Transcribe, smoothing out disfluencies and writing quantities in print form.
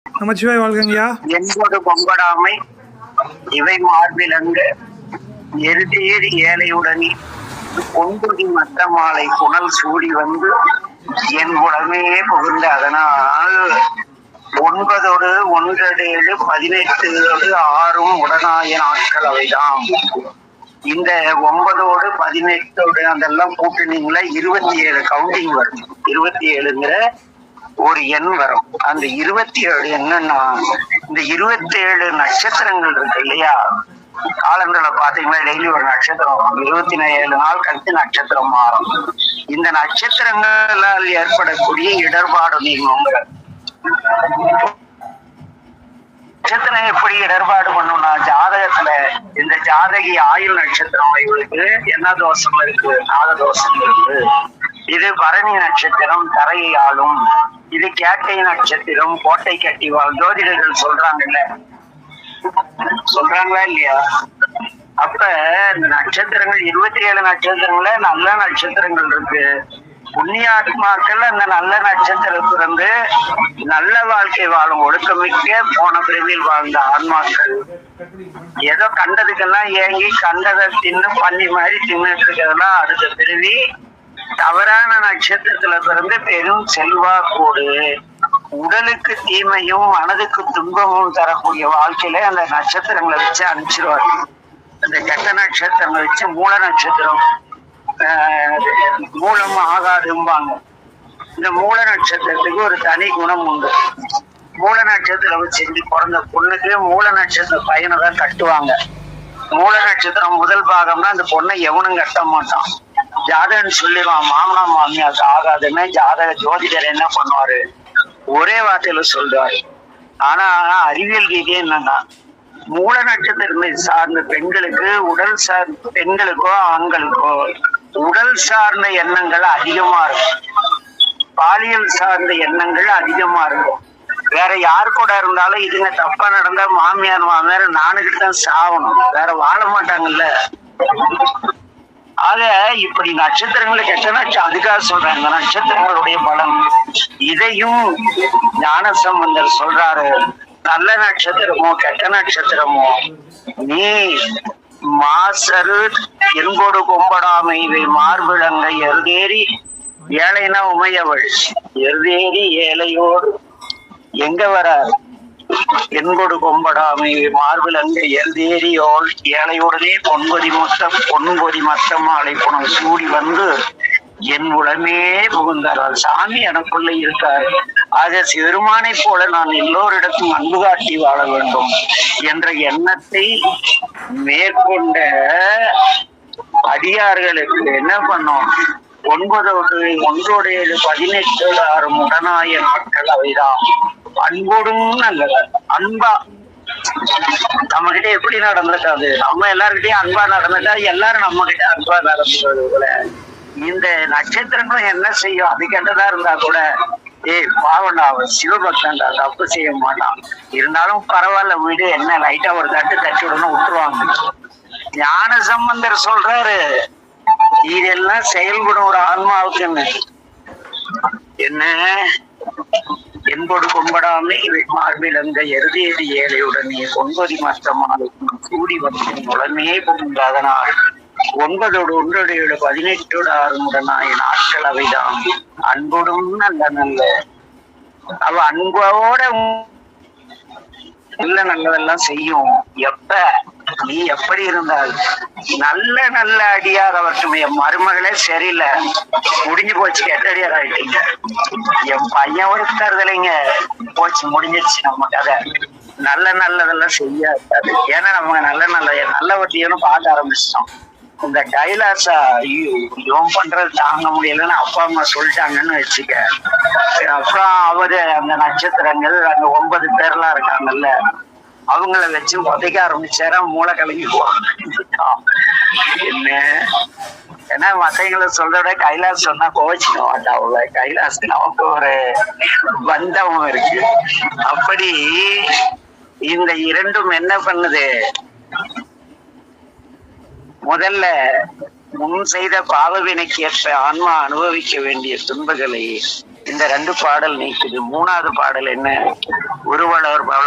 நமச்சிவாய் வாழ்கங்கய்யா. என்பது பொங்கடாமை இவை மார்பிலங்கு எருதேறி ஏழையுடன் ஒன்றுதி மத்த மாலை புனல் சூடி வந்து என் உடமே புகுந்த அதனால் 9 1 7 18 6 உடனாய நாட்கள் அவைதான். இந்த 9 18 அதெல்லாம் கூட்டினீங்களா 27 கவுண்டிங் வரும். 27ங்கிற ஒரு எண் வரும். அந்த 27 என்னன்னா, இந்த 27 நட்சத்திரங்கள் இருக்கு இல்லையா, காலங்களை பாத்தீங்கன்னா டெய்லி ஒரு நட்சத்திரம் 27 நாள் கழித்து நட்சத்திரம் மாறும். இந்த நட்சத்திரங்களால் ஏற்படக்கூடிய இடர்பாடு நீங்கும். நட்சத்திரம் எப்படி இடர்பாடு பண்ணும்னா, ஜாதகத்துல இந்த ஜாதகி ஆயுள் நட்சத்திரம் இவளுக்கு என்ன தோஷம் இருக்கு, நாகதோஷம் இருக்கு. இது பரணி நட்சத்திரம் தரையை ஆளும். இது கேட்டை நட்சத்திரம் கோட்டை கட்டி வாழ். ஜோதிடர்கள் சொல்றாங்கல்ல, சொல்றாங்களா இல்லையா? அப்ப இந்த நட்சத்திரங்கள் 27 நட்சத்திரங்கள நல்ல நட்சத்திரங்கள் இருக்கு. புண்ணியாத்மாக்கள் அந்த நல்ல நட்சத்திரத்திலிருந்து நல்ல வாழ்க்கை வாழும் ஒழுக்கமிக்க போன பிரிவில் வாழ்ந்த ஆன்மாக்கள் ஏதோ கண்டதுக்கெல்லாம் ஏங்கி கண்டதை தின்னு பண்ணி மாதிரி தின்னுட்டு இருக்கிறதெல்லாம் அடுத்த பிரிவி தவறான நட்சத்திரத்துல பிறந்து பெரும் செல்வாக்கோடு உடலுக்கு தீமையும் மனதுக்கு துன்பமும் தரக்கூடிய வாழ்க்கையில அந்த நட்சத்திரங்களை வச்சு அனுப்பிச்சிருவாரு. அந்த கெட்ட நட்சத்திரங்களை வச்சு மூல நட்சத்திரம் மூலம் ஆகாதும்பாங்க. இந்த மூல நட்சத்திரத்துக்கு ஒரு தனி குணம் உண்டு. மூல நட்சத்திரம் வச்சு பிறந்த பொண்ணுக்கு மூல நட்சத்திர பையனை தான் கட்டுவாங்க. மூல நட்சத்திரம் முதல் பாகம்னா அந்த பொண்ணை எவனும் கட்ட மாட்டான். ஜாதகன் சொல்லிடுவான் மாமனா மாமியாருக்கு ஆகாதுன்னு. ஜாதக ஜோதிடர் என்ன பண்ணுவாரு, ஒரே வார்த்தையில சொல்றாரு. ஆனா அறிவியல் ரீதியா என்னன்னா, மூல நட்சத்திரத்தை சார்ந்த பெண்களுக்கு உடல் சார்ந்த பெண்களுக்கோ ஆண்களுக்கோ உடல் சார்ந்த எண்ணங்கள் அதிகமா இருக்கும், பாலியல் சார்ந்த எண்ணங்கள் அதிகமா இருக்கும். வேற யாரு கூட இருந்தாலும் இதுங்க தப்பா நடந்தா மாமியார் நானுகிட்டு தான் சாவணும், வேற வாழ மாட்டாங்கல்ல. ஆக இப்படி நட்சத்திரங்களை கெட்ட அதுக்காக சொல்றேன், இந்த நட்சத்திரங்களுடைய பலம். இதையும் ஞானசம்பந்தர் சொல்றாரு. நல்ல நட்சத்திரமோ கெட்ட நட்சத்திரமோ நீ மாசரு எங்கோடு கொம்படாமை இவை மார்பிளங்க எருதேறி ஏழைனா உமையவள் எருதேறி ஏழையோடு எங்க வராரு எங்கொடு கொம்படாமை மார்பிளங்க எருதேரியோள் ஏழையோடனே பொன்பொதி மொத்தம் மாலை புனம் சூடி வந்து என் உடமே புகுந்தார். சாமி எனக்குள்ள இருக்கார். ஆக சிறுமானை போல நான் எல்லோரிடத்தும் அன்பு காட்டி வாழ வேண்டும் என்ற எண்ணத்தை மேற்கொண்ட அடியார்களுக்கு என்ன பண்ணோம், 9 1 7 18 6 உடனாய நாட்கள் அவைதான். அன்போடும் நல்லது. அன்பா நம்ம கிட்ட எப்படி நடந்துட்டாது, நம்ம எல்லார்கிட்டயும் அன்பா நடந்துட்டா எல்லாரும் நம்ம கிட்ட அன்பா நடந்துறது போல. இந்த நட்சத்திரங்களும் என்ன செய்யும், அது கெட்டதா இருந்தா கூட பாவண்டா அவன் சிவபக்தன்டா தப்பு செய்ய மாட்டான், இருந்தாலும் பரவாயில்ல வீடு என்ன லைட்டா ஒரு தட்டி விடணும் விட்டுருவாங்க. ஞான சம்பந்தர் சொல்றாரு இதெல்லாம் செயல்படும் ஒரு ஆன்மாவுக்குன்னு. என்ன என்போடு கொம்படாமை இவை மார்பிலங்க எருதேறி ஏழையுடன் பொன்பொதி மற்றமான கூடி வந்து உடனே புகுந்த அதனால் 9 1 7 18 6 உடனாய நாட்கள் அவைதான். அன்போடும் நல்ல அவ அன்போட நல்லதெல்லாம் செய்யும். எப்ப நீ எப்படி இருந்தால் நல்ல அடியார் அவற்றும். என் மருமகளே சரியில்லை, முடிஞ்சு போச்சு, கெட்டடியார் ஆயிட்டீங்க. என் பையன் ஒருத்தருதலைங்க போச்சு, முடிஞ்சிருச்சு நம்ம கதை. நல்லதெல்லாம் செய்யாது. ஏன்னா நம்ம நல்லவற்றையும் பார்க்க ஆரம்பிச்சிட்டோம். இந்த கைலாசா இவன் பண்றது தாங்க முடியலன்னு அப்பா அம்மா சொல்லிட்டாங்கன்னு வச்சுக்க. அப்புறம் அவரு அந்த நட்சத்திரங்கள் அந்த 9 பேர்லாம் இருக்காங்கல்ல, அவங்கள வச்சு உதைக்க ஆரம்பிச்சாரா மூளை கலங்கிக்குவாங்க. என்ன ஏன்னா மத்தவங்களை சொல்றத கைலாஸ் சொன்னா கோவிச்சுக்க மாட்டா. அவ்வளவு கைலாஸ் நமக்கு ஒரு பந்தம் இருக்கு. அப்படி இந்த இரண்டும் என்ன பண்ணுது, முதல்ல முன் செய்த பாவவினைக்கு ஏற்ற ஆன்மா அனுபவிக்க வேண்டிய துன்பங்களை இந்த 2 பாடல் நீக்குது. 3வது பாடல் என்ன? ஒருவளவர்